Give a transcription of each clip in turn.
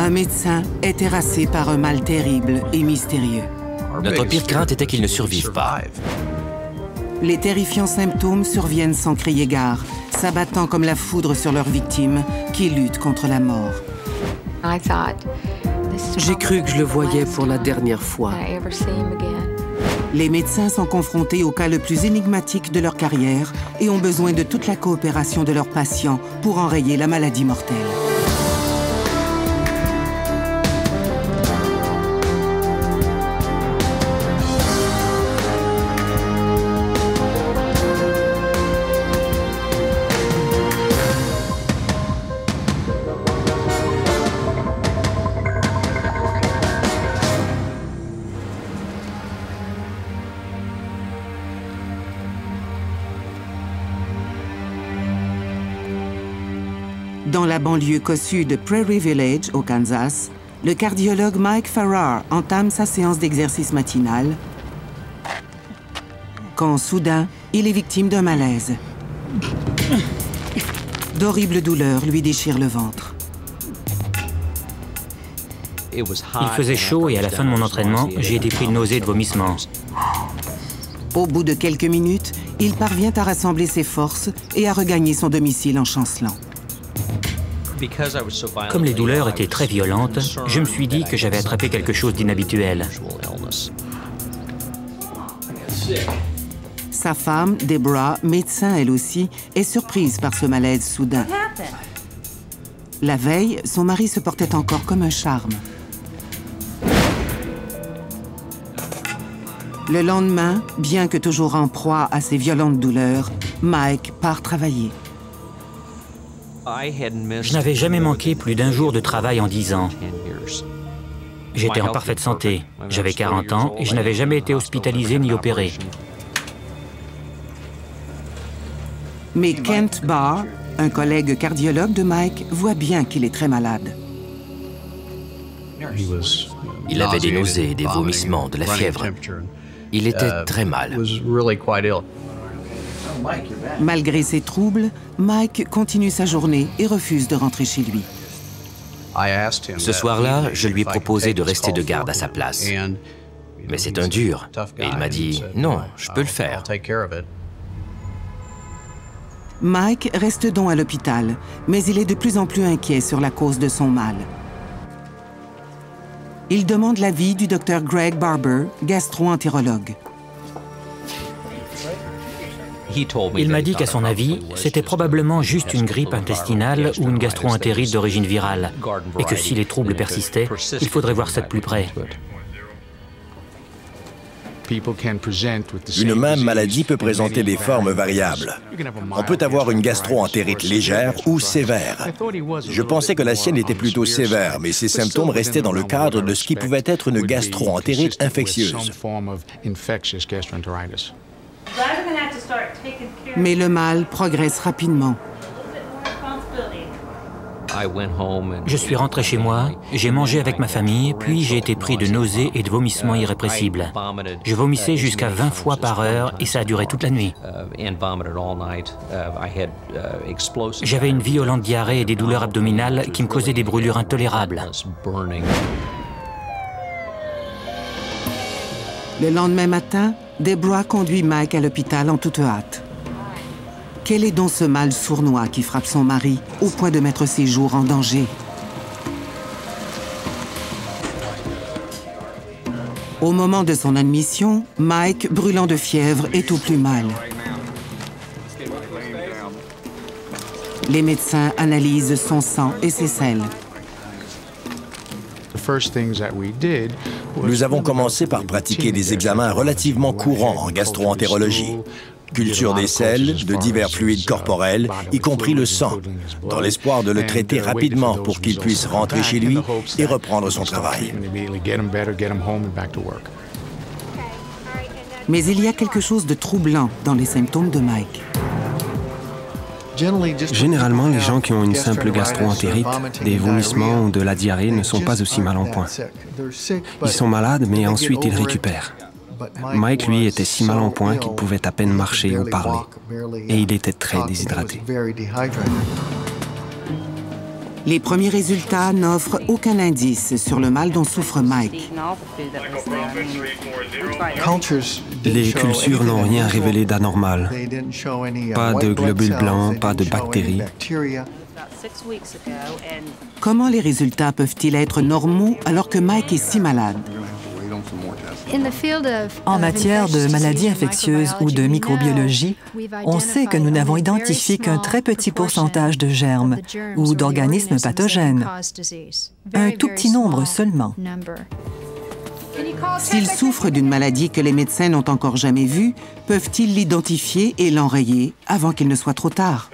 Un médecin est terrassé par un mal terrible et mystérieux. Notre pire crainte était qu'il ne survive pas. Les terrifiants symptômes surviennent sans crier gare, s'abattant comme la foudre sur leurs victimes qui luttent contre la mort. J'ai cru que je le voyais pour la dernière fois. Les médecins sont confrontés au cas le plus énigmatique de leur carrière et ont besoin de toute la coopération de leurs patients pour enrayer la maladie mortelle. Dans la banlieue cossue de Prairie Village, au Kansas, le cardiologue Mike Farrar entame sa séance d'exercice matinale quand, soudain, il est victime d'un malaise. D'horribles douleurs lui déchirent le ventre. Il faisait chaud et à la fin de mon entraînement, j'ai été pris de nausées et de vomissements. Au bout de quelques minutes, il parvient à rassembler ses forces et à regagner son domicile en chancelant. Comme les douleurs étaient très violentes, je me suis dit que j'avais attrapé quelque chose d'inhabituel. Sa femme, Deborah, médecin elle aussi, est surprise par ce malaise soudain. La veille, son mari se portait encore comme un charme. Le lendemain, bien que toujours en proie à ces violentes douleurs, Mike part travailler. Je n'avais jamais manqué plus d'un jour de travail en 10 ans. J'étais en parfaite santé. J'avais 40 ans et je n'avais jamais été hospitalisé ni opéré. Mais Kent Barr, un collègue cardiologue de Mike, voit bien qu'il est très malade. Il avait des nausées, des vomissements, de la fièvre. Il était très mal. Malgré ses troubles, Mike continue sa journée et refuse de rentrer chez lui. Ce soir-là, je lui ai proposé de rester de garde à sa place. Mais c'est un dur. Et il m'a dit « Non, je peux le faire ». Mike reste donc à l'hôpital, mais il est de plus en plus inquiet sur la cause de son mal. Il demande l'avis du docteur Greg Barber, gastro-entérologue. Il m'a dit qu'à son avis, c'était probablement juste une grippe intestinale ou une gastro-entérite d'origine virale, et que si les troubles persistaient, il faudrait voir ça de plus près. Une même maladie peut présenter des formes variables. On peut avoir une gastro-entérite légère ou sévère. Je pensais que la sienne était plutôt sévère, mais ses symptômes restaient dans le cadre de ce qui pouvait être une gastro-entérite infectieuse. Mais le mal progresse rapidement. Je suis rentré chez moi, j'ai mangé avec ma famille, puis j'ai été pris de nausées et de vomissements irrépressibles. Je vomissais jusqu'à 20 fois par heure et ça a duré toute la nuit. J'avais une violente diarrhée et des douleurs abdominales qui me causaient des brûlures intolérables. Le lendemain matin, Deborah conduit Mike à l'hôpital en toute hâte. Quel est donc ce mal sournois qui frappe son mari au point de mettre ses jours en danger? Au moment de son admission, Mike, brûlant de fièvre, est au plus mal. Les médecins analysent son sang et ses selles. Nous avons commencé par pratiquer des examens relativement courants en gastro-entérologie. Culture des selles, de divers fluides corporels, y compris le sang, dans l'espoir de le traiter rapidement pour qu'il puisse rentrer chez lui et reprendre son travail. Mais il y a quelque chose de troublant dans les symptômes de Mike. Généralement, les gens qui ont une simple gastro-entérite, des vomissements ou de la diarrhée ne sont pas aussi mal en point. Ils sont malades, mais ensuite ils récupèrent. Mike, lui, était si mal en point qu'il pouvait à peine marcher ou parler. Et il était très déshydraté. Les premiers résultats n'offrent aucun indice sur le mal dont souffre Mike. Les cultures n'ont rien révélé d'anormal. Pas de globules blancs, pas de bactéries. Comment les résultats peuvent-ils être normaux alors que Mike est si malade? En matière de maladies infectieuses ou de microbiologie, on sait que nous n'avons identifié qu'un très petit pourcentage de germes ou d'organismes pathogènes. Un tout petit nombre seulement. S'ils souffrent d'une maladie que les médecins n'ont encore jamais vue, peuvent-ils l'identifier et l'enrayer avant qu'il ne soit trop tard?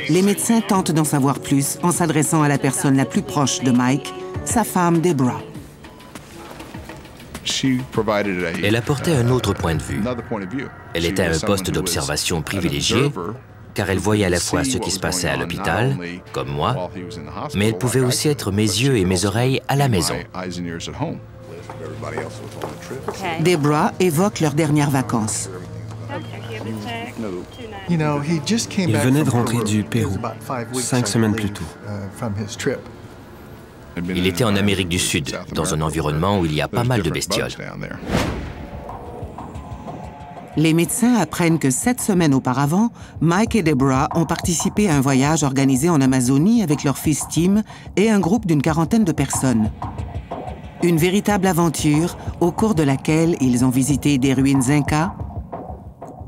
Les médecins tentent d'en savoir plus en s'adressant à la personne la plus proche de Mike, sa femme Deborah. Elle apportait un autre point de vue. Elle était à un poste d'observation privilégié, car elle voyait à la fois ce qui se passait à l'hôpital, comme moi, mais elle pouvait aussi être mes yeux et mes oreilles à la maison. Deborah évoque leurs dernières vacances. Il venait de rentrer du Pérou, 5 semaines plus tôt. Il était en Amérique du Sud, dans un environnement où il y a pas mal de bestioles. Les médecins apprennent que 7 semaines auparavant, Mike et Deborah ont participé à un voyage organisé en Amazonie avec leur fils Tim et un groupe d'une 40aine de personnes. Une véritable aventure au cours de laquelle ils ont visité des ruines incas,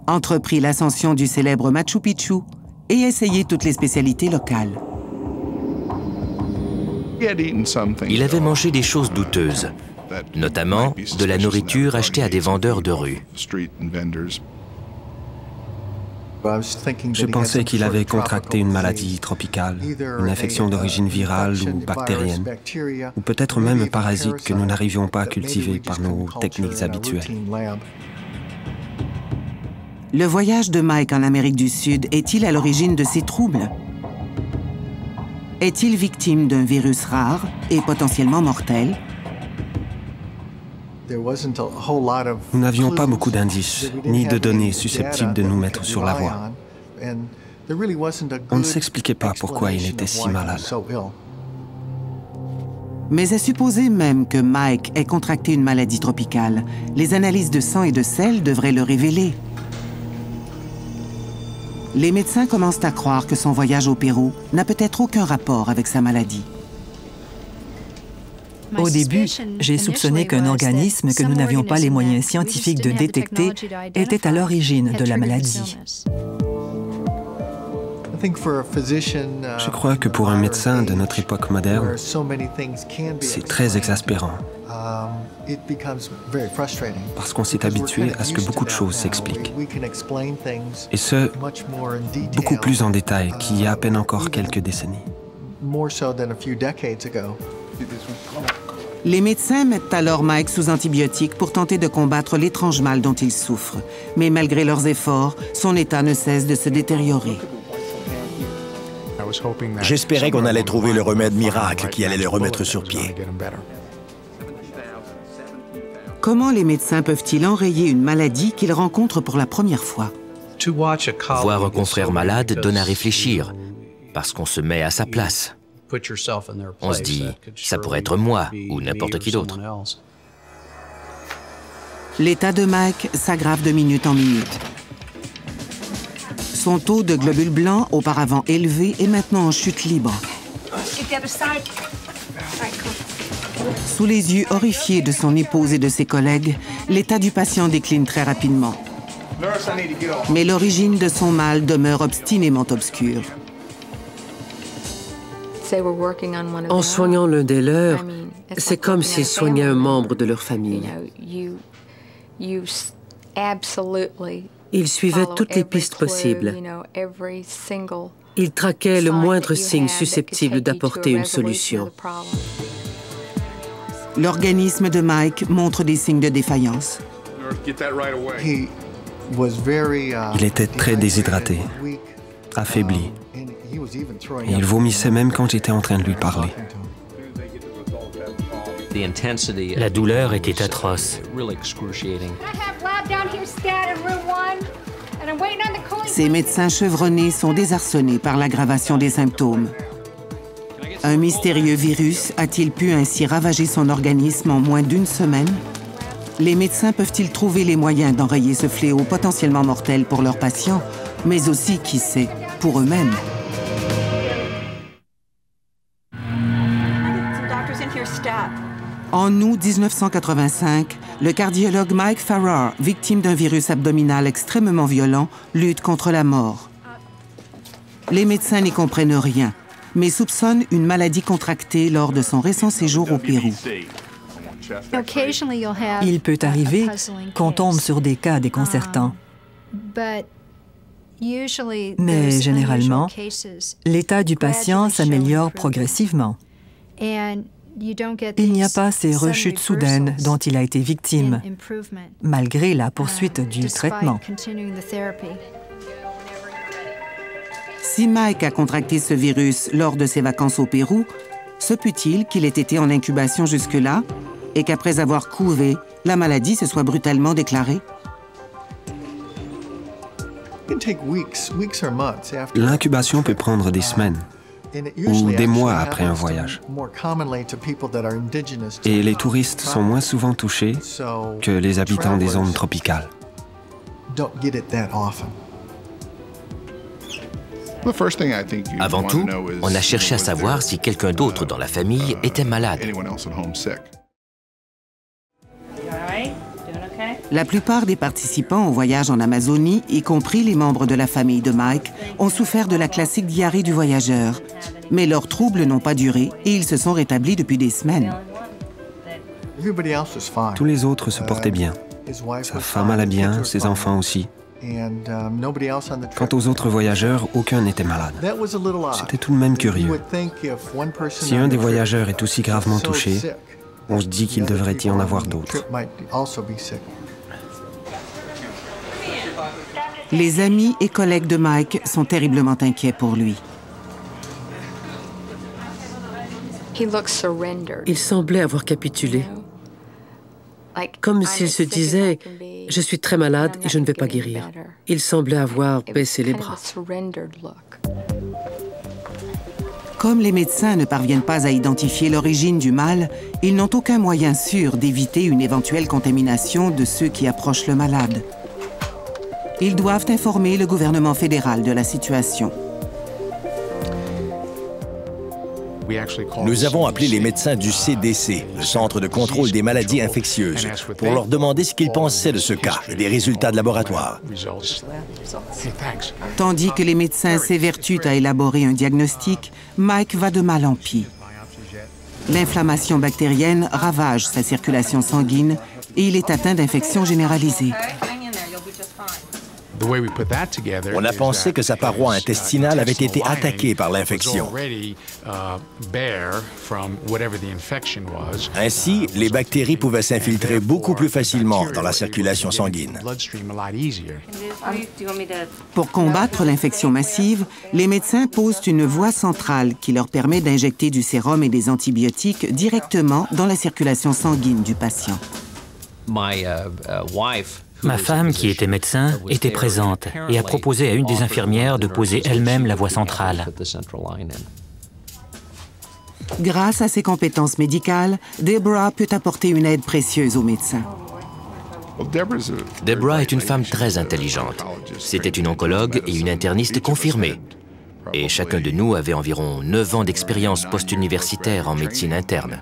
entrepris l'ascension du célèbre Machu Picchu et essayé toutes les spécialités locales. Il avait mangé des choses douteuses, notamment de la nourriture achetée à des vendeurs de rue. Je pensais qu'il avait contracté une maladie tropicale, une infection d'origine virale ou bactérienne, ou peut-être même un parasite que nous n'arrivions pas à cultiver par nos techniques habituelles. Le voyage de Mike en Amérique du Sud est-il à l'origine de ces troubles? Est-il victime d'un virus rare et potentiellement mortel? Nous n'avions pas beaucoup d'indices, ni de données susceptibles de nous mettre sur la voie. On ne s'expliquait pas pourquoi il était si malade. Mais à supposer même que Mike ait contracté une maladie tropicale, les analyses de sang et de sel devraient le révéler. Les médecins commencent à croire que son voyage au Pérou n'a peut-être aucun rapport avec sa maladie. Au début, j'ai soupçonné qu'un organisme que nous n'avions pas les moyens scientifiques de détecter était à l'origine de la maladie. Je crois que pour un médecin de notre époque moderne, c'est très exaspérant. Parce qu'on s'est habitué à ce que beaucoup de choses s'expliquent. Et ce, beaucoup plus en détail qu'il y a à peine encore quelques décennies. Les médecins mettent alors Mike sous antibiotiques pour tenter de combattre l'étrange mal dont il souffre. Mais malgré leurs efforts, son état ne cesse de se détériorer. J'espérais qu'on allait trouver le remède miracle qui allait le remettre sur pied. Comment les médecins peuvent-ils enrayer une maladie qu'ils rencontrent pour la première fois? Voir un confrère malade donne à réfléchir, parce qu'on se met à sa place. On se dit, ça pourrait être moi ou n'importe qui d'autre. L'état de Mike s'aggrave de minute en minute. Son taux de globules blancs, auparavant élevé, est maintenant en chute libre. Sous les yeux horrifiés de son épouse et de ses collègues, l'état du patient décline très rapidement. Mais l'origine de son mal demeure obstinément obscure. En soignant l'un des leurs, c'est comme s'ils soignaient un membre de leur famille. Ils suivaient toutes les pistes possibles. Ils traquaient le moindre signe susceptible d'apporter une solution. L'organisme de Mike montre des signes de défaillance. Il était très déshydraté, affaibli. Et il vomissait même quand j'étais en train de lui parler. La douleur était atroce. Ces médecins chevronnés sont désarçonnés par l'aggravation des symptômes. Un mystérieux virus a-t-il pu ainsi ravager son organisme en moins d'une semaine? Les médecins peuvent-ils trouver les moyens d'enrayer ce fléau potentiellement mortel pour leurs patients, mais aussi, qui sait, pour eux-mêmes? En août 1985, le cardiologue Mike Farrar, victime d'un virus abdominal extrêmement violent, lutte contre la mort. Les médecins n'y comprennent rien, mais soupçonnent une maladie contractée lors de son récent séjour au Pérou. Il peut arriver qu'on tombe sur des cas déconcertants. Mais généralement, l'état du patient s'améliore progressivement. Il n'y a pas ces rechutes soudaines dont il a été victime, malgré la poursuite du traitement. Si Mike a contracté ce virus lors de ses vacances au Pérou, se peut-il qu'il ait été en incubation jusque-là et qu'après avoir couvé, la maladie se soit brutalement déclarée? L'incubation peut prendre des semaines ou des mois après un voyage. Et les touristes sont moins souvent touchés que les habitants des zones tropicales. Avant tout, on a cherché à savoir si quelqu'un d'autre dans la famille était malade. La plupart des participants au voyage en Amazonie, y compris les membres de la famille de Mike, ont souffert de la classique diarrhée du voyageur. Mais leurs troubles n'ont pas duré et ils se sont rétablis depuis des semaines. Tous les autres se portaient bien. Sa femme allait bien, ses enfants aussi. Quant aux autres voyageurs, aucun n'était malade. C'était tout de même curieux. Si un des voyageurs est aussi gravement touché, on se dit qu'il devrait y en avoir d'autres. Les amis et collègues de Mike sont terriblement inquiets pour lui. Il semblait avoir capitulé, comme s'il se disait « Je suis très malade et je ne vais pas guérir ». Il semblait avoir baissé les bras. Comme les médecins ne parviennent pas à identifier l'origine du mal, ils n'ont aucun moyen sûr d'éviter une éventuelle contamination de ceux qui approchent le malade. Ils doivent informer le gouvernement fédéral de la situation. Nous avons appelé les médecins du CDC, le Centre de contrôle des maladies infectieuses, pour leur demander ce qu'ils pensaient de ce cas et des résultats de laboratoire. Tandis que les médecins s'évertuent à élaborer un diagnostic, Mike va de mal en pis. L'inflammation bactérienne ravage sa circulation sanguine et il est atteint d'infection généralisée. On a pensé que sa paroi intestinale avait été attaquée par l'infection. Ainsi, les bactéries pouvaient s'infiltrer beaucoup plus facilement dans la circulation sanguine. Pour combattre l'infection massive, les médecins posent une voie centrale qui leur permet d'injecter du sérum et des antibiotiques directement dans la circulation sanguine du patient. Ma femme, qui était médecin, était présente et a proposé à une des infirmières de poser elle-même la voie centrale. Grâce à ses compétences médicales, Deborah peut apporter une aide précieuse aux médecins. Deborah est une femme très intelligente. C'était une oncologue et une interniste confirmée. Et chacun de nous avait environ 9 ans d'expérience post-universitaire en médecine interne.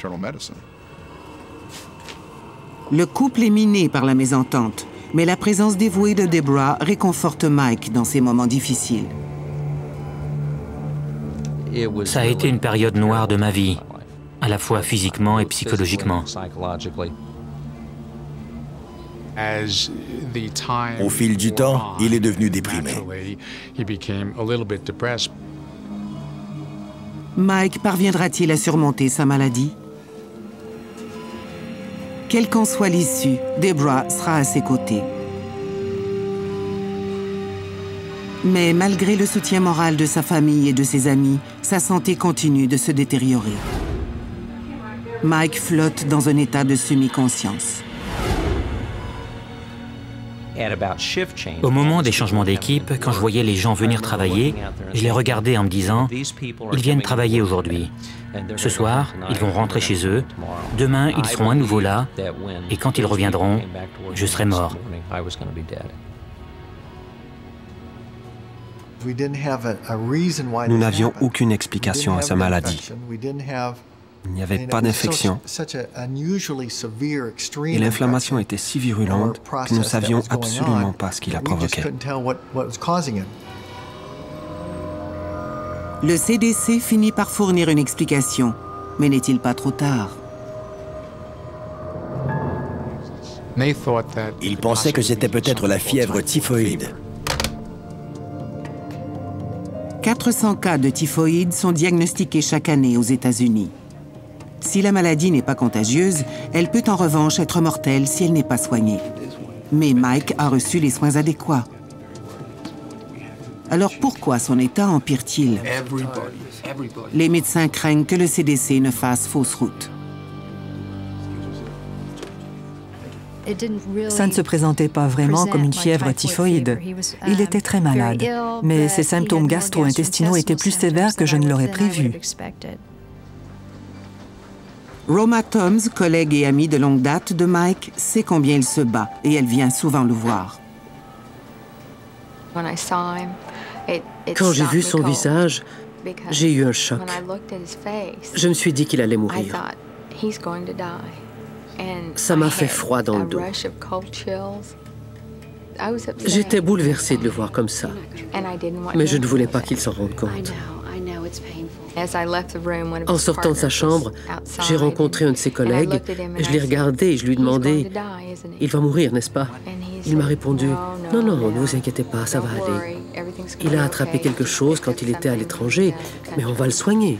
Le couple est miné par la mésentente, mais la présence dévouée de Deborah réconforte Mike dans ces moments difficiles. Ça a été une période noire de ma vie, à la fois physiquement et psychologiquement. Au fil du temps, il est devenu déprimé. Mike parviendra-t-il à surmonter sa maladie? Quelle qu'en soit l'issue, Deborah sera à ses côtés. Mais malgré le soutien moral de sa famille et de ses amis, sa santé continue de se détériorer. Mike flotte dans un état de semi-conscience. Au moment des changements d'équipe, quand je voyais les gens venir travailler, je les regardais en me disant « Ils viennent travailler aujourd'hui. Ce soir, ils vont rentrer chez eux. Demain, ils seront à nouveau là. Et quand ils reviendront, je serai mort. » Nous n'avions aucune explication à sa maladie. Il n'y avait pas d'infection. Et l'inflammation était si virulente que nous ne savions absolument pas ce qui la provoquait. Le CDC finit par fournir une explication, mais n'est-il pas trop tard? Ils pensaient que c'était peut-être la fièvre typhoïde. 400 cas de typhoïde sont diagnostiqués chaque année aux États-Unis. Si la maladie n'est pas contagieuse, elle peut en revanche être mortelle si elle n'est pas soignée. Mais Mike a reçu les soins adéquats. Alors pourquoi son état empire-t-il? Les médecins craignent que le CDC ne fasse fausse route. Ça ne se présentait pas vraiment comme une fièvre typhoïde. Il était très malade, mais ses symptômes gastro-intestinaux étaient plus sévères que je ne l'aurais prévu. Roma Toms, collègue et amie de longue date de Mike, sait combien il se bat et elle vient souvent le voir. Quand j'ai vu son visage, j'ai eu un choc. Je me suis dit qu'il allait mourir. Ça m'a fait froid dans le dos. J'étais bouleversée de le voir comme ça, mais je ne voulais pas qu'il s'en rende compte. En sortant de sa chambre, j'ai rencontré un de ses collègues, je l'ai regardé et je lui ai demandé « Il va mourir, n'est-ce pas ?» Il m'a répondu « Non, non, ne vous inquiétez pas, ça va aller. Il a attrapé quelque chose quand il était à l'étranger, mais on va le soigner. »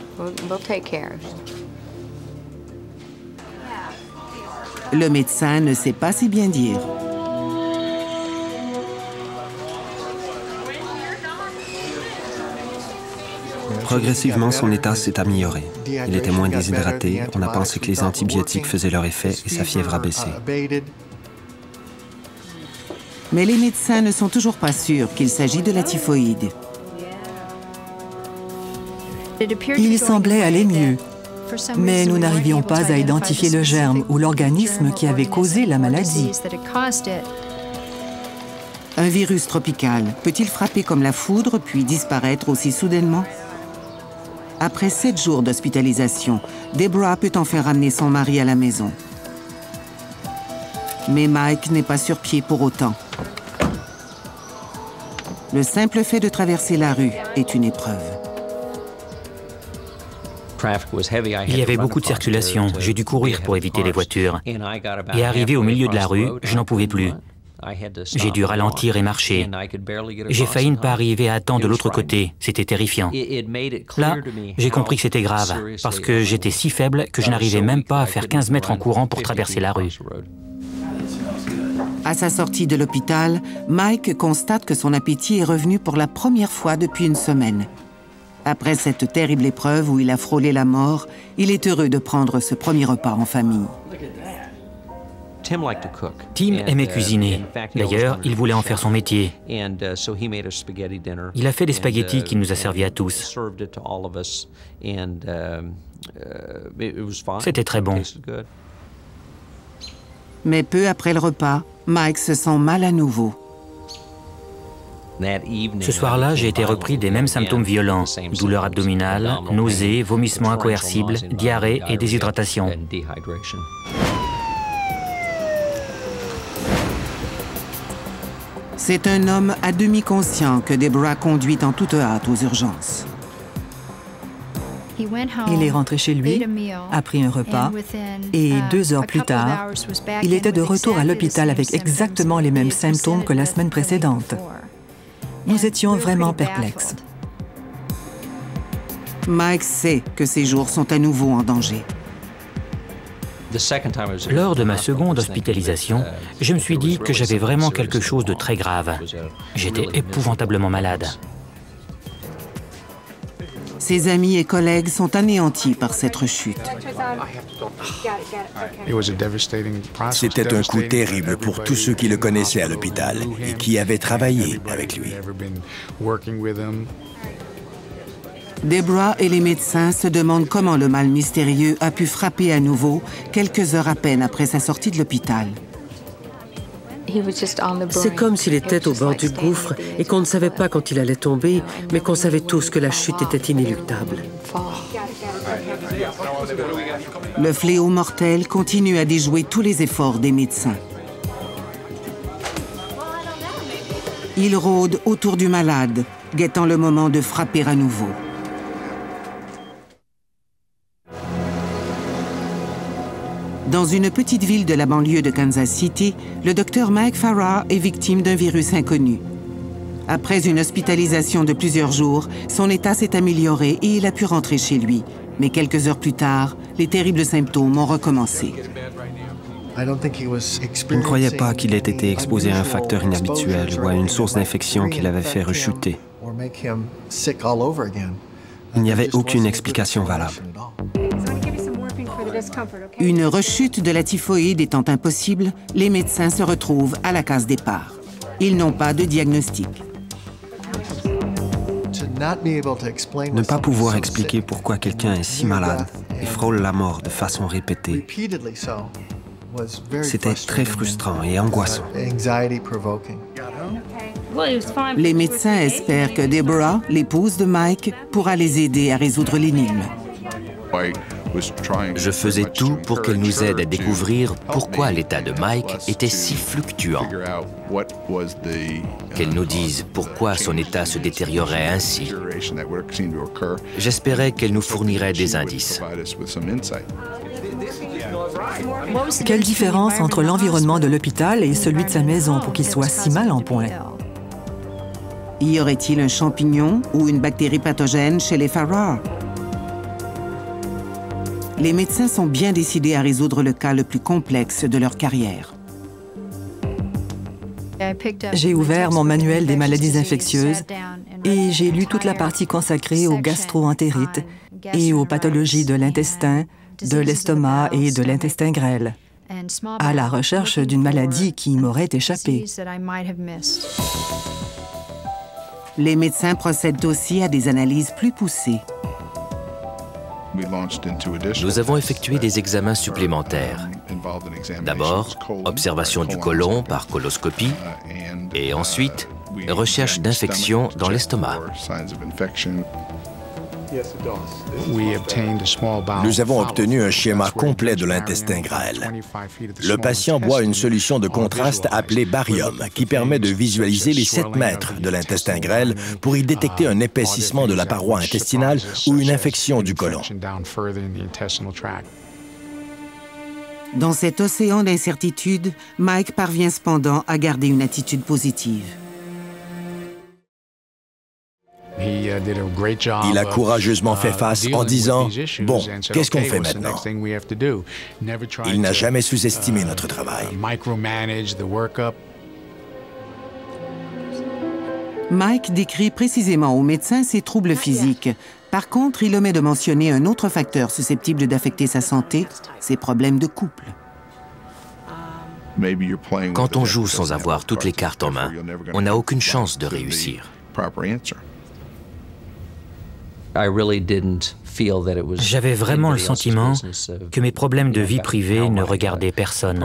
Le médecin ne sait pas si bien dire. Progressivement, son état s'est amélioré. Il était moins déshydraté, on a pensé que les antibiotiques faisaient leur effet et sa fièvre a baissé. Mais les médecins ne sont toujours pas sûrs qu'il s'agit de la typhoïde. Il semblait aller mieux, mais nous n'arrivions pas à identifier le germe ou l'organisme qui avait causé la maladie. Un virus tropical peut-il frapper comme la foudre puis disparaître aussi soudainement? Après 7 jours d'hospitalisation, Deborah peut enfin ramener son mari à la maison. Mais Mike n'est pas sur pied pour autant. Le simple fait de traverser la rue est une épreuve. Il y avait beaucoup de circulation. J'ai dû courir pour éviter les voitures. Et arrivé au milieu de la rue, je n'en pouvais plus. J'ai dû ralentir et marcher. J'ai failli ne pas arriver à temps de l'autre côté. C'était terrifiant. Là, j'ai compris que c'était grave, parce que j'étais si faible que je n'arrivais même pas à faire 15 mètres en courant pour traverser la rue. À sa sortie de l'hôpital, Mike constate que son appétit est revenu pour la première fois depuis une semaine. Après cette terrible épreuve où il a frôlé la mort, il est heureux de prendre ce premier repas en famille. Tim aimait cuisiner. D'ailleurs, il voulait en faire son métier. Il a fait des spaghettis qu'il nous a servis à tous. C'était très bon. Mais peu après le repas, Mike se sent mal à nouveau. Ce soir-là, j'ai été repris des mêmes symptômes violents. Douleurs abdominales, nausées, vomissements incoercibles, diarrhée et déshydratation. C'est un homme à demi conscient que Deborah conduit en toute hâte aux urgences. Il est rentré chez lui, a pris un repas, et 2 heures plus tard, il était de retour à l'hôpital avec exactement les mêmes symptômes que la semaine précédente. Nous étions vraiment perplexes. Mike sait que ses jours sont à nouveau en danger. Lors de ma seconde hospitalisation, je me suis dit que j'avais vraiment quelque chose de très grave. J'étais épouvantablement malade. Ses amis et collègues sont anéantis par cette rechute. C'était un coup terrible pour tous ceux qui le connaissaient à l'hôpital et qui avaient travaillé avec lui. Deborah et les médecins se demandent comment le mal mystérieux a pu frapper à nouveau quelques heures à peine après sa sortie de l'hôpital. C'est comme s'il était au bord du gouffre et qu'on ne savait pas quand il allait tomber, mais qu'on savait tous que la chute était inéluctable. Le fléau mortel continue à déjouer tous les efforts des médecins. Il rôde autour du malade, guettant le moment de frapper à nouveau. Dans une petite ville de la banlieue de Kansas City, le docteur Mike Farrar est victime d'un virus inconnu. Après une hospitalisation de plusieurs jours, son état s'est amélioré et il a pu rentrer chez lui. Mais quelques heures plus tard, les terribles symptômes ont recommencé. Je ne croyais pas qu'il ait été exposé à un facteur inhabituel ou à une source d'infection qui l'avait fait rechuter. Il n'y avait aucune explication valable. Une rechute de la typhoïde étant impossible, les médecins se retrouvent à la case départ. Ils n'ont pas de diagnostic. Ne pas pouvoir expliquer pourquoi quelqu'un est si malade et frôle la mort de façon répétée, c'était très frustrant et angoissant. Les médecins espèrent que Deborah, l'épouse de Mike, pourra les aider à résoudre l'énigme. Je faisais tout pour qu'elle nous aide à découvrir pourquoi l'état de Mike était si fluctuant. Qu'elle nous dise pourquoi son état se détériorait ainsi. J'espérais qu'elle nous fournirait des indices. Quelle différence entre l'environnement de l'hôpital et celui de sa maison pour qu'il soit si mal en point? Y aurait-il un champignon ou une bactérie pathogène chez les Farrar? Les médecins sont bien décidés à résoudre le cas le plus complexe de leur carrière. J'ai ouvert mon manuel des maladies infectieuses et j'ai lu toute la partie consacrée aux gastro-entérites et aux pathologies de l'intestin, de l'estomac et de l'intestin grêle, à la recherche d'une maladie qui m'aurait échappé. Les médecins procèdent aussi à des analyses plus poussées. Nous avons effectué des examens supplémentaires. D'abord, observation du côlon par coloscopie et ensuite, recherche d'infection dans l'estomac. Nous avons obtenu un schéma complet de l'intestin grêle. Le patient boit une solution de contraste appelée barium qui permet de visualiser les 7 mètres de l'intestin grêle pour y détecter un épaississement de la paroi intestinale ou une infection du côlon. Dans cet océan d'incertitude, Mike parvient cependant à garder une attitude positive. Il a courageusement fait face en disant « Bon, qu'est-ce qu'on fait maintenant ?» Il n'a jamais sous-estimé notre travail. Mike décrit précisément aux médecins ses troubles physiques. Par contre, il omet de mentionner un autre facteur susceptible d'affecter sa santé, ses problèmes de couple. Quand on joue sans avoir toutes les cartes en main, on n'a aucune chance de réussir. J'avais vraiment le sentiment que mes problèmes de vie privée ne regardaient personne.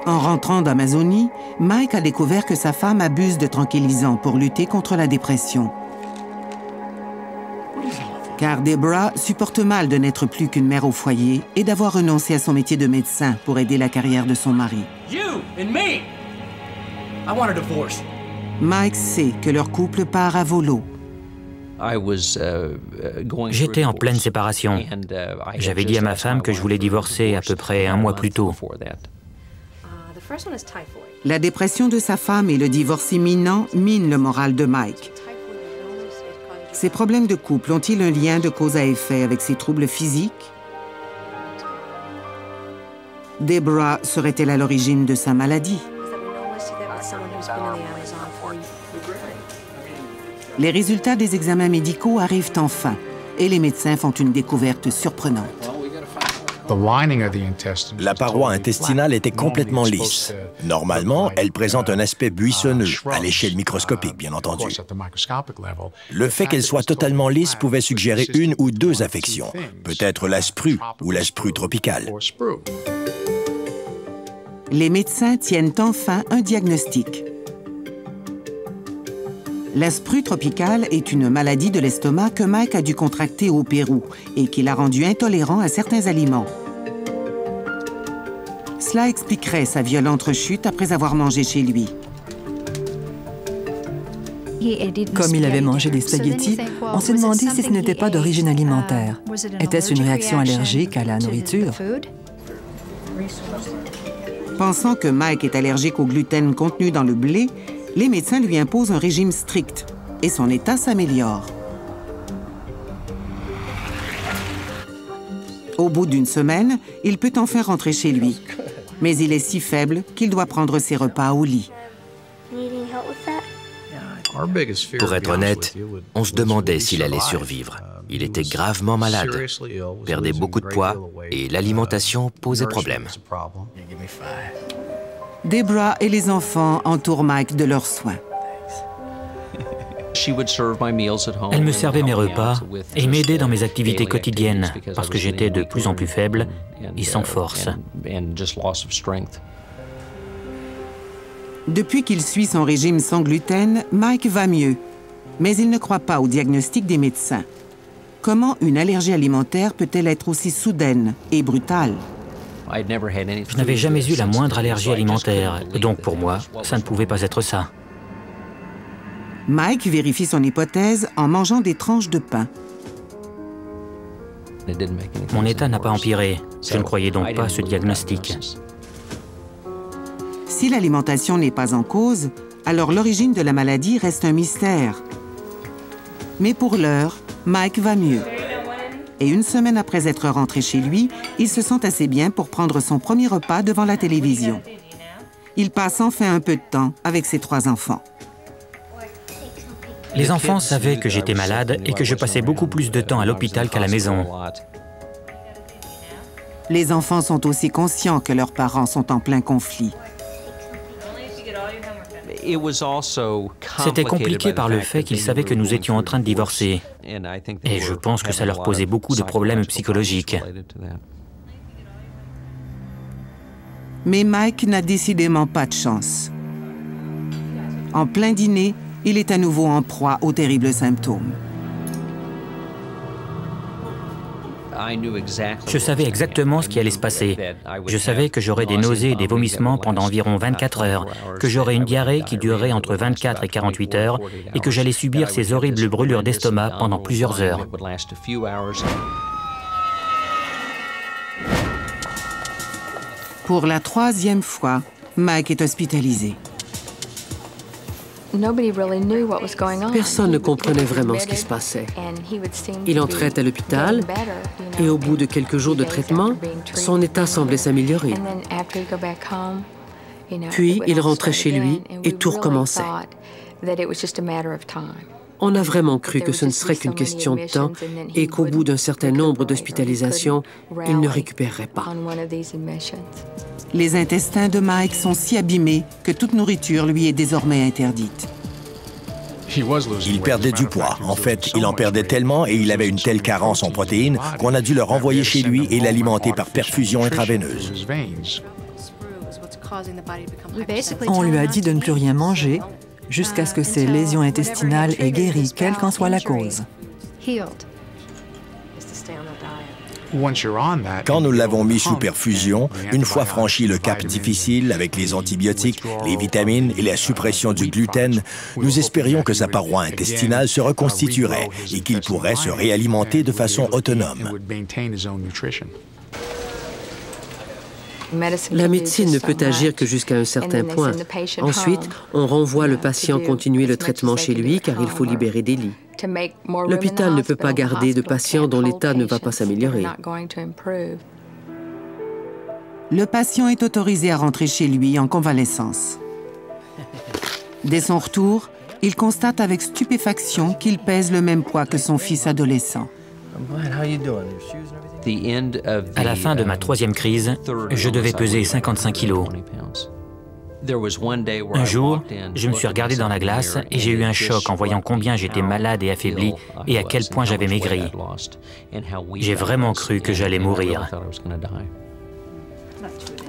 En rentrant d'Amazonie, Mike a découvert que sa femme abuse de tranquillisants pour lutter contre la dépression. Car Deborah supporte mal de n'être plus qu'une mère au foyer et d'avoir renoncé à son métier de médecin pour aider la carrière de son mari. Mike sait que leur couple part à volo. J'étais en pleine séparation. J'avais dit à ma femme que je voulais divorcer à peu près un mois plus tôt. La dépression de sa femme et le divorce imminent minent le moral de Mike. Ces problèmes de couple ont-ils un lien de cause à effet avec ses troubles physiques? Deborah serait-elle à l'origine de sa maladie? Les résultats des examens médicaux arrivent enfin et les médecins font une découverte surprenante. La paroi intestinale était complètement lisse. Normalement, elle présente un aspect buissonneux, à l'échelle microscopique, bien entendu. Le fait qu'elle soit totalement lisse pouvait suggérer une ou deux affections, peut-être la sprue ou la sprue tropicale. Les médecins tiennent enfin un diagnostic. La sprue tropicale est une maladie de l'estomac que Mike a dû contracter au Pérou et qui l'a rendu intolérant à certains aliments. Cela expliquerait sa violente rechute après avoir mangé chez lui. Comme il avait mangé des spaghettis, on s'est demandé si ce n'était pas d'origine alimentaire. Était-ce une réaction allergique à la nourriture? Pensant que Mike est allergique au gluten contenu dans le blé, les médecins lui imposent un régime strict et son état s'améliore. Au bout d'une semaine, il peut enfin rentrer chez lui. Mais il est si faible qu'il doit prendre ses repas au lit. Pour être honnête, on se demandait s'il allait survivre. Il était gravement malade, perdait beaucoup de poids et l'alimentation posait problème. Deborah et les enfants entourent Mike de leurs soins. Elle me servait mes repas et m'aidait dans mes activités quotidiennes parce que j'étais de plus en plus faible et sans force. Depuis qu'il suit son régime sans gluten, Mike va mieux. Mais il ne croit pas au diagnostic des médecins. Comment une allergie alimentaire peut-elle être aussi soudaine et brutale? Je n'avais jamais eu la moindre allergie alimentaire, donc pour moi, ça ne pouvait pas être ça. Mike vérifie son hypothèse en mangeant des tranches de pain. Mon état n'a pas empiré. Je ne croyais donc pas à ce diagnostic. Si l'alimentation n'est pas en cause, alors l'origine de la maladie reste un mystère. Mais pour l'heure, Mike va mieux. Et une semaine après être rentré chez lui, il se sent assez bien pour prendre son premier repas devant la télévision. Il passe enfin un peu de temps avec ses 3 enfants. Les enfants savaient que j'étais malade et que je passais beaucoup plus de temps à l'hôpital qu'à la maison. Les enfants sont aussi conscients que leurs parents sont en plein conflit. C'était compliqué par le fait qu'ils savaient que nous étions en train de divorcer. Et je pense que ça leur posait beaucoup de problèmes psychologiques. Mais Mike n'a décidément pas de chance. En plein dîner, il est à nouveau en proie aux terribles symptômes. Je savais exactement ce qui allait se passer. Je savais que j'aurais des nausées et des vomissements pendant environ 24 heures, que j'aurais une diarrhée qui durerait entre 24 et 48 heures et que j'allais subir ces horribles brûlures d'estomac pendant plusieurs heures. Pour la 3e fois, Mike est hospitalisé. Personne ne comprenait vraiment ce qui se passait. Il entrait à l'hôpital et au bout de quelques jours de traitement, son état semblait s'améliorer. Puis il rentrait chez lui et tout recommençait. On a vraiment cru que ce ne serait qu'une question de temps et qu'au bout d'un certain nombre d'hospitalisations, il ne récupérerait pas. Les intestins de Mike sont si abîmés que toute nourriture lui est désormais interdite. Il perdait du poids. En fait, il en perdait tellement et il avait une telle carence en protéines qu'on a dû le renvoyer chez lui et l'alimenter par perfusion intraveineuse. On lui a dit de ne plus rien manger jusqu'à ce que ses lésions intestinales aient guéri, quelle qu'en soit la cause. Quand nous l'avons mis sous perfusion, une fois franchi le cap difficile avec les antibiotiques, les vitamines et la suppression du gluten, nous espérions que sa paroi intestinale se reconstituerait et qu'il pourrait se réalimenter de façon autonome. La médecine ne peut agir que jusqu'à un certain point. Ensuite, on renvoie le patient continuer le traitement chez lui car il faut libérer des lits. L'hôpital ne peut pas garder de patients dont l'état ne va pas s'améliorer. Le patient est autorisé à rentrer chez lui en convalescence. Dès son retour, il constate avec stupéfaction qu'il pèse le même poids que son fils adolescent. À la fin de ma troisième crise, je devais peser 55 kilos. Un jour, je me suis regardé dans la glace et j'ai eu un choc en voyant combien j'étais malade et affaibli et à quel point j'avais maigri. J'ai vraiment cru que j'allais mourir.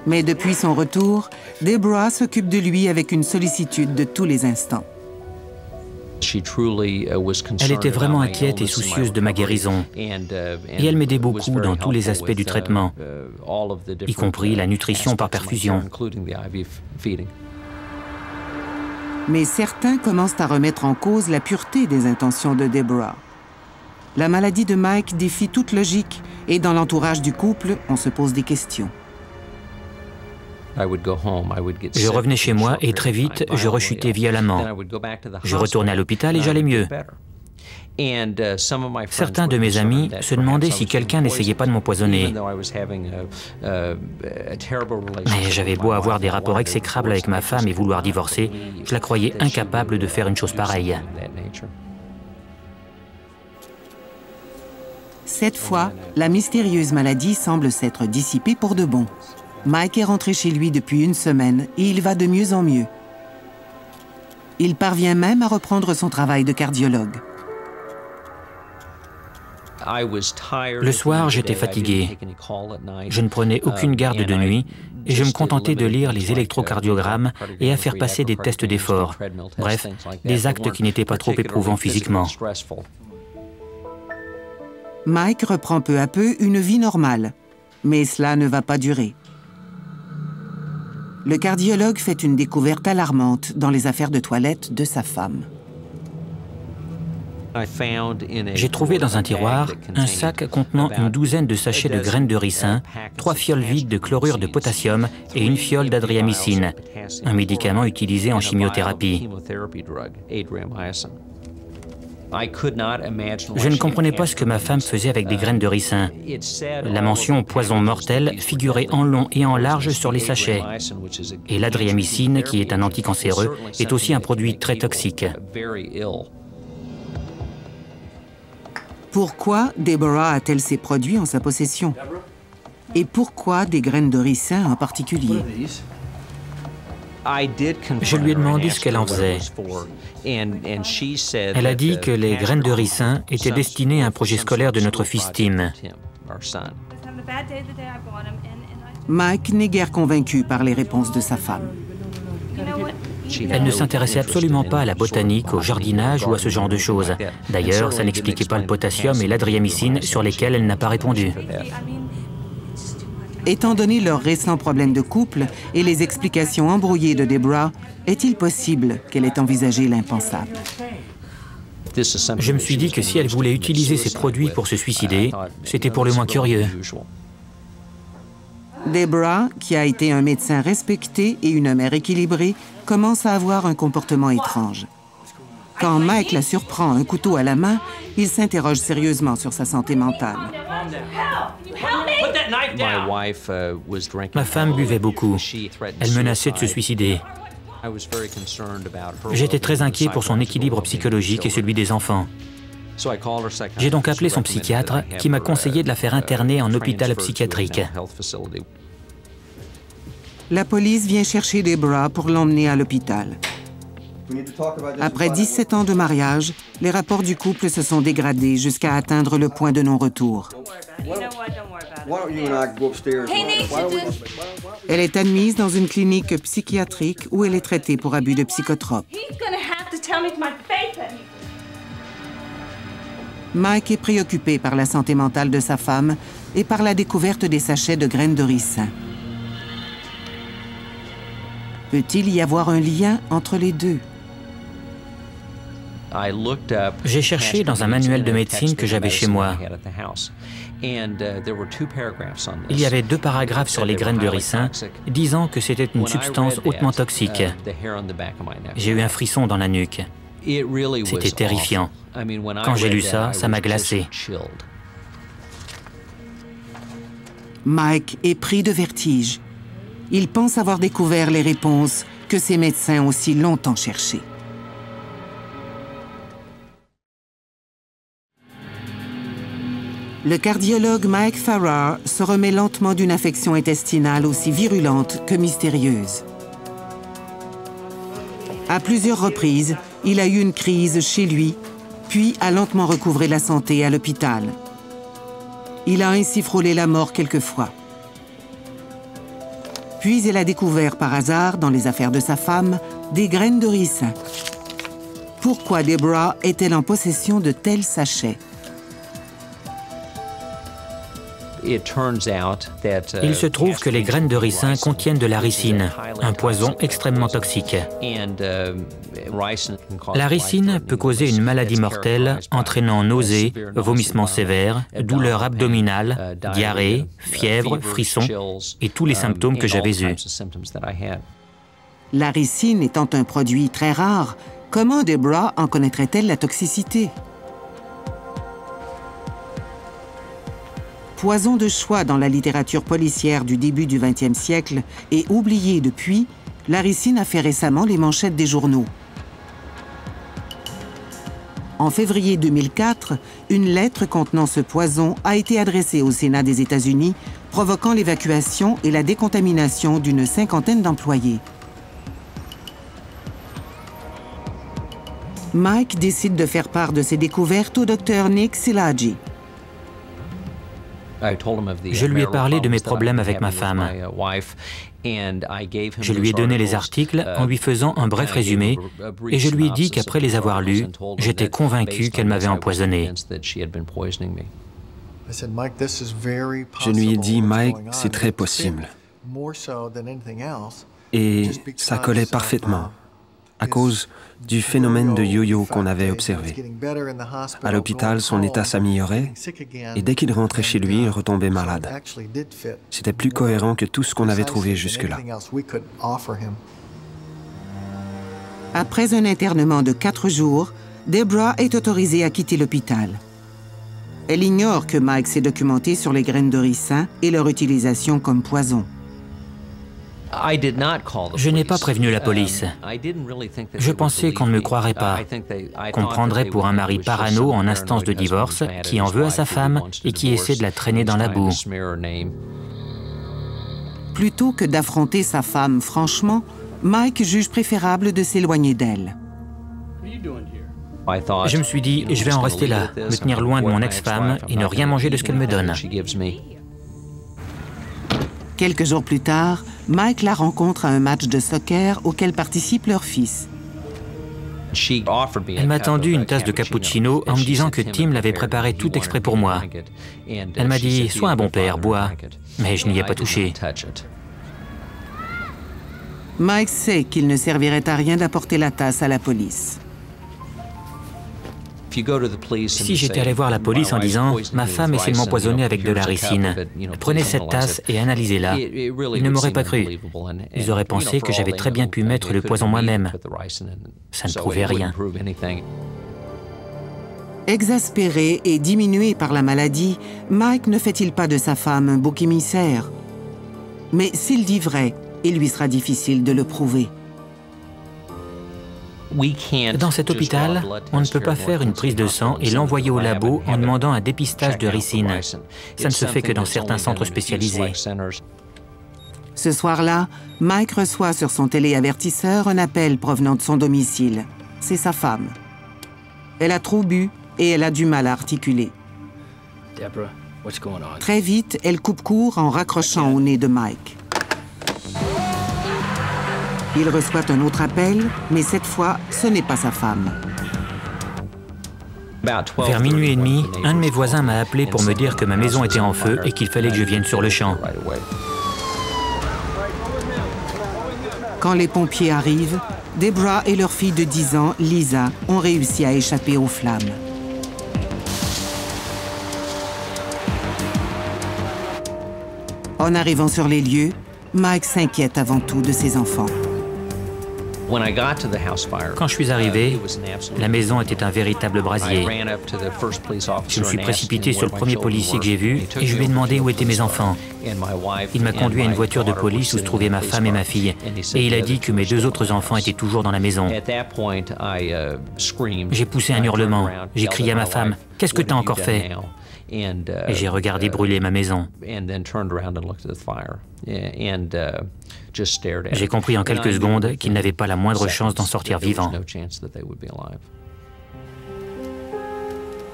Mais depuis son retour, Deborah s'occupe de lui avec une sollicitude de tous les instants. Elle était vraiment inquiète et soucieuse de ma guérison. Et elle m'aidait beaucoup dans tous les aspects du traitement, y compris la nutrition par perfusion. Mais certains commencent à remettre en cause la pureté des intentions de Deborah. La maladie de Mike défie toute logique et dans l'entourage du couple, on se pose des questions. Je revenais chez moi et très vite, je rechutais violemment. Je retournais à l'hôpital et j'allais mieux. Certains de mes amis se demandaient si quelqu'un n'essayait pas de m'empoisonner. Mais j'avais beau avoir des rapports exécrables avec ma femme et vouloir divorcer, je la croyais incapable de faire une chose pareille. Cette fois, la mystérieuse maladie semble s'être dissipée pour de bon. Mike est rentré chez lui depuis une semaine et il va de mieux en mieux. Il parvient même à reprendre son travail de cardiologue. Le soir, j'étais fatigué. Je ne prenais aucune garde de nuit et je me contentais de lire les électrocardiogrammes et à faire passer des tests d'effort. Bref, des actes qui n'étaient pas trop éprouvants physiquement. Mike reprend peu à peu une vie normale, mais cela ne va pas durer. Le cardiologue fait une découverte alarmante dans les affaires de toilette de sa femme. J'ai trouvé dans un tiroir un sac contenant une douzaine de sachets de graines de ricin, 3 fioles vides de chlorure de potassium et une fiole d'adriamycine, un médicament utilisé en chimiothérapie. Je ne comprenais pas ce que ma femme faisait avec des graines de ricin. La mention « poison mortel » figurait en long et en large sur les sachets. Et l'adriamycine, qui est un anticancéreux, est aussi un produit très toxique. Pourquoi Deborah a-t-elle ces produits en sa possession? Et pourquoi des graines de ricin en particulier? Je lui ai demandé ce qu'elle en faisait. Elle a dit que les graines de ricin étaient destinées à un projet scolaire de notre fils Tim. Mike n'est guère convaincu par les réponses de sa femme. Elle ne s'intéressait absolument pas à la botanique, au jardinage ou à ce genre de choses. D'ailleurs, ça n'expliquait pas le potassium et l'adriamycine sur lesquels elle n'a pas répondu. Étant donné leurs récents problèmes de couple et les explications embrouillées de Deborah, est-il possible qu'elle ait envisagé l'impensable? Je me suis dit que si elle voulait utiliser ces produits pour se suicider, c'était pour le moins curieux. Deborah, qui a été un médecin respecté et une mère équilibrée, commence à avoir un comportement étrange. Quand Mike la surprend un couteau à la main, il s'interroge sérieusement sur sa santé mentale. Ma femme buvait beaucoup. Elle menaçait de se suicider. J'étais très inquiet pour son équilibre psychologique et celui des enfants. J'ai donc appelé son psychiatre qui m'a conseillé de la faire interner en hôpital psychiatrique. La police vient chercher Deborah pour l'emmener à l'hôpital. Après 17 ans de mariage, les rapports du couple se sont dégradés jusqu'à atteindre le point de non-retour. Elle est admise dans une clinique psychiatrique où elle est traitée pour abus de psychotropes. Mike est préoccupé par la santé mentale de sa femme et par la découverte des sachets de graines de ricin. Peut-il y avoir un lien entre les deux? J'ai cherché dans un manuel de médecine que j'avais chez moi. Il y avait 2 paragraphes sur les graines de ricin disant que c'était une substance hautement toxique. J'ai eu un frisson dans la nuque. C'était terrifiant. Quand j'ai lu ça, ça m'a glacé. Mike est pris de vertige. Il pense avoir découvert les réponses que ses médecins ont si longtemps cherchées. Le cardiologue Mike Farrar se remet lentement d'une affection intestinale aussi virulente que mystérieuse. À plusieurs reprises, il a eu une crise chez lui, puis a lentement recouvré la santé à l'hôpital. Il a ainsi frôlé la mort quelquefois. Puis il a découvert par hasard, dans les affaires de sa femme, des graines de ricin. Pourquoi Deborah est-elle en possession de tels sachets? Il se trouve que les graines de ricin contiennent de la ricine, un poison extrêmement toxique. La ricine peut causer une maladie mortelle entraînant nausées, vomissements sévères, douleurs abdominales, diarrhée, fièvre, frissons et tous les symptômes que j'avais eus. La ricine étant un produit très rare, comment Deborah en connaîtrait-elle la toxicité? Poison de choix dans la littérature policière du début du 20e siècle et oubliée depuis, la ricine a fait récemment les manchettes des journaux. En février 2004, une lettre contenant ce poison a été adressée au Sénat des États-Unis, provoquant l'évacuation et la décontamination d'une cinquantaine d'employés. Mike décide de faire part de ses découvertes au docteur Nick Szilagyi. Je lui ai parlé de mes problèmes avec ma femme. Je lui ai donné les articles en lui faisant un bref résumé et je lui ai dit qu'après les avoir lus, j'étais convaincu qu'elle m'avait empoisonné. Je lui ai dit, Mike, c'est très possible. Et ça collait parfaitement, à cause du phénomène de yo-yo qu'on avait observé. À l'hôpital, son état s'améliorait et dès qu'il rentrait chez lui, il retombait malade. C'était plus cohérent que tout ce qu'on avait trouvé jusque-là. Après un internement de 4 jours, Deborah est autorisée à quitter l'hôpital. Elle ignore que Mike s'est documenté sur les graines de ricin et leur utilisation comme poison. Je n'ai pas prévenu la police. Je pensais qu'on ne me croirait pas, qu'on me prendrait pour un mari parano en instance de divorce qui en veut à sa femme et qui essaie de la traîner dans la boue. Plutôt que d'affronter sa femme franchement, Mike juge préférable de s'éloigner d'elle. Je me suis dit, je vais en rester là, me tenir loin de mon ex-femme et ne rien manger de ce qu'elle me donne. Quelques jours plus tard, Mike la rencontre à un match de soccer auquel participe leur fils. Elle m'a tendu une tasse de cappuccino en me disant que Tim l'avait préparé tout exprès pour moi. Elle m'a dit « Sois un bon père, bois », mais je n'y ai pas touché. Mike sait qu'il ne servirait à rien d'apporter la tasse à la police. Si j'étais allé voir la police en disant « Ma femme essaie de m'empoisonner avec de la ricine. Prenez cette tasse et analysez-la », ils ne m'auraient pas cru. Ils auraient pensé que j'avais très bien pu mettre le poison moi-même. Ça ne prouvait rien. Exaspéré et diminué par la maladie, Mike ne fait-il pas de sa femme un bouc émissaire? Mais s'il dit vrai, il lui sera difficile de le prouver. Dans cet hôpital, on ne peut pas faire une prise de sang et l'envoyer au labo en demandant un dépistage de ricine. Ça ne se fait que dans certains centres spécialisés. Ce soir-là, Mike reçoit sur son téléavertisseur un appel provenant de son domicile. C'est sa femme. Elle a trop bu et elle a du mal à articuler. Très vite, elle coupe court en raccrochant au nez de Mike. Il reçoit un autre appel, mais cette fois, ce n'est pas sa femme. Vers minuit et demi, un de mes voisins m'a appelé pour me dire que ma maison était en feu et qu'il fallait que je vienne sur le champ. Quand les pompiers arrivent, Deborah et leur fille de 10 ans, Lisa, ont réussi à échapper aux flammes. En arrivant sur les lieux, Mike s'inquiète avant tout de ses enfants. Quand je suis arrivé, la maison était un véritable brasier. Je me suis précipité sur le premier policier que j'ai vu et je lui ai demandé où étaient mes enfants. Il m'a conduit à une voiture de police où se trouvaient ma femme et ma fille, et il a dit que mes 2 autres enfants étaient toujours dans la maison. J'ai poussé un hurlement, j'ai crié à ma femme « Qu'est-ce que t'as encore fait ?» Et j'ai regardé brûler ma maison. J'ai compris en quelques secondes qu'ils n'avaient pas la moindre chance d'en sortir vivant.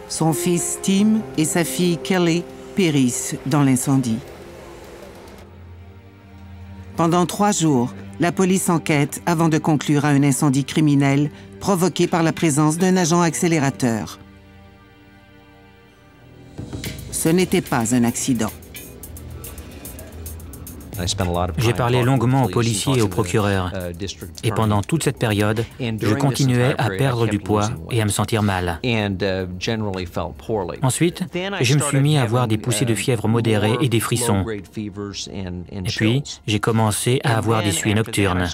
Son fils Tim et sa fille Kelly périssent dans l'incendie. Pendant 3 jours, la police enquête avant de conclure à un incendie criminel provoqué par la présence d'un agent accélérateur. Ce n'était pas un accident. J'ai parlé longuement aux policiers et aux procureurs. Et pendant toute cette période, je continuais à perdre du poids et à me sentir mal. Ensuite, je me suis mis à avoir des poussées de fièvre modérées et des frissons. Et puis, j'ai commencé à avoir des suées nocturnes.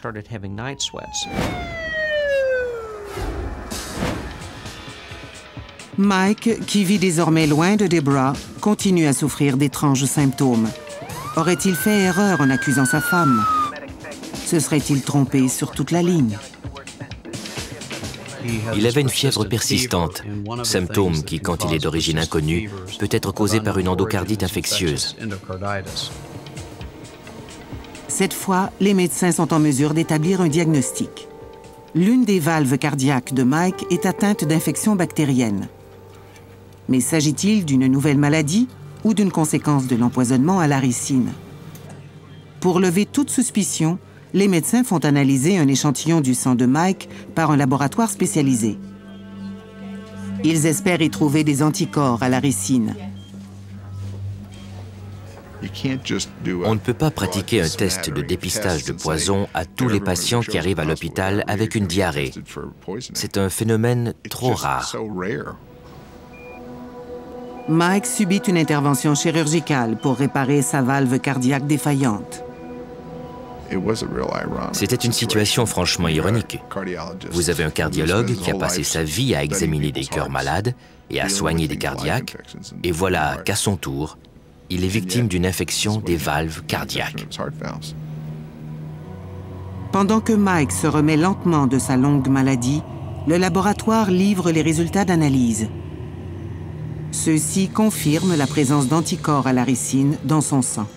Mike, qui vit désormais loin de Deborah, continue à souffrir d'étranges symptômes. Aurait-il fait erreur en accusant sa femme? Se serait-il trompé sur toute la ligne? Il avait une fièvre persistante, symptôme qui, quand il est d'origine inconnue, peut être causé par une endocardite infectieuse. Cette fois, les médecins sont en mesure d'établir un diagnostic. L'une des valves cardiaques de Mike est atteinte d'infection bactérienne. Mais s'agit-il d'une nouvelle maladie ou d'une conséquence de l'empoisonnement à la ricine? Pour lever toute suspicion, les médecins font analyser un échantillon du sang de Mike par un laboratoire spécialisé. Ils espèrent y trouver des anticorps à la ricine. On ne peut pas pratiquer un test de dépistage de poison à tous les patients qui arrivent à l'hôpital avec une diarrhée. C'est un phénomène trop rare. Mike subit une intervention chirurgicale pour réparer sa valve cardiaque défaillante. C'était une situation franchement ironique. Vous avez un cardiologue qui a passé sa vie à examiner des cœurs malades et à soigner des cardiaques, et voilà qu'à son tour, il est victime d'une infection des valves cardiaques. Pendant que Mike se remet lentement de sa longue maladie, le laboratoire livre les résultats d'analyse. Ceux-ci confirment la présence d'anticorps à la ricine dans son sang.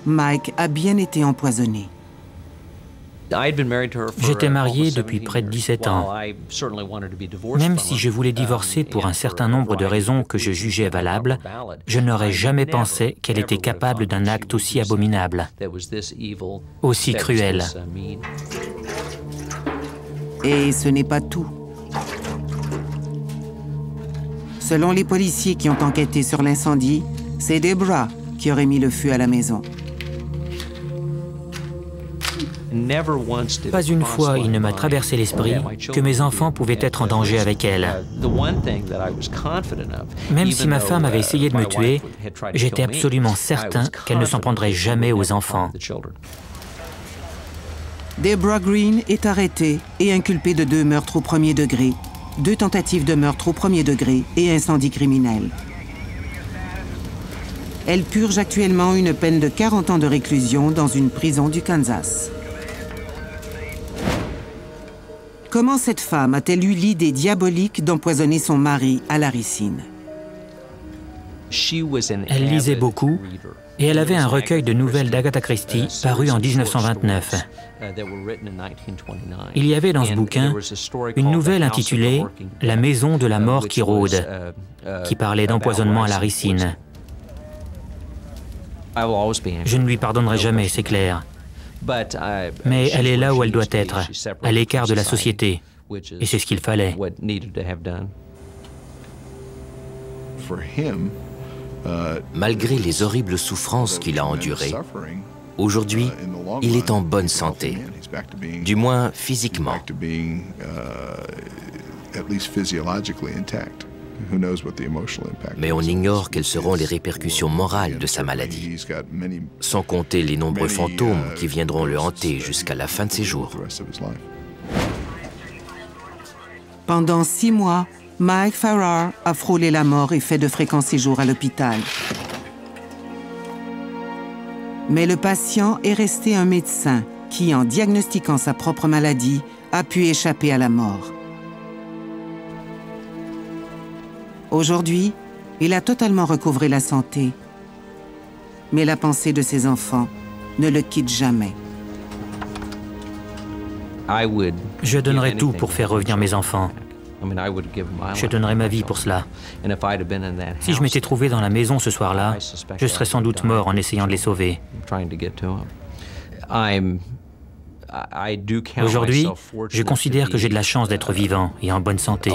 Mike a bien été empoisonné. J'étais marié depuis près de 17 ans. Même si je voulais divorcer pour un certain nombre de raisons que je jugeais valables, je n'aurais jamais pensé qu'elle était capable d'un acte aussi abominable, aussi cruel. Et ce n'est pas tout. Selon les policiers qui ont enquêté sur l'incendie, c'est Deborah qui aurait mis le feu à la maison. Pas une fois il ne m'a traversé l'esprit que mes enfants pouvaient être en danger avec elle. Même si ma femme avait essayé de me tuer, j'étais absolument certain qu'elle ne s'en prendrait jamais aux enfants. Deborah Green est arrêtée et inculpée de 2 meurtres au premier degré, 2 tentatives de meurtre au premier degré et incendie criminel. Elle purge actuellement une peine de 40 ans de réclusion dans une prison du Kansas. Comment cette femme a-t-elle eu l'idée diabolique d'empoisonner son mari à la ricine? Elle lisait beaucoup et elle avait un recueil de nouvelles d'Agatha Christie paru en 1929. Il y avait dans ce bouquin une nouvelle intitulée « La maison de la mort qui rôde », qui parlait d'empoisonnement à la ricine. Je ne lui pardonnerai jamais, c'est clair. Mais elle est là où elle doit être, à l'écart de la société. Et c'est ce qu'il fallait. Malgré les horribles souffrances qu'il a endurées, aujourd'hui, il est en bonne santé, du moins physiquement. Mais on ignore quelles seront les répercussions morales de sa maladie, sans compter les nombreux fantômes qui viendront le hanter jusqu'à la fin de ses jours. Pendant 6 mois, Mike Farrar a frôlé la mort et fait de fréquents séjours à l'hôpital. Mais le patient est resté un médecin qui, en diagnostiquant sa propre maladie, a pu échapper à la mort. Aujourd'hui, il a totalement recouvré la santé. Mais la pensée de ses enfants ne le quitte jamais. Je donnerais tout pour faire revenir mes enfants. Je donnerais ma vie pour cela. Si je m'étais trouvé dans la maison ce soir-là, je serais sans doute mort en essayant de les sauver. Aujourd'hui, je considère que j'ai de la chance d'être vivant et en bonne santé.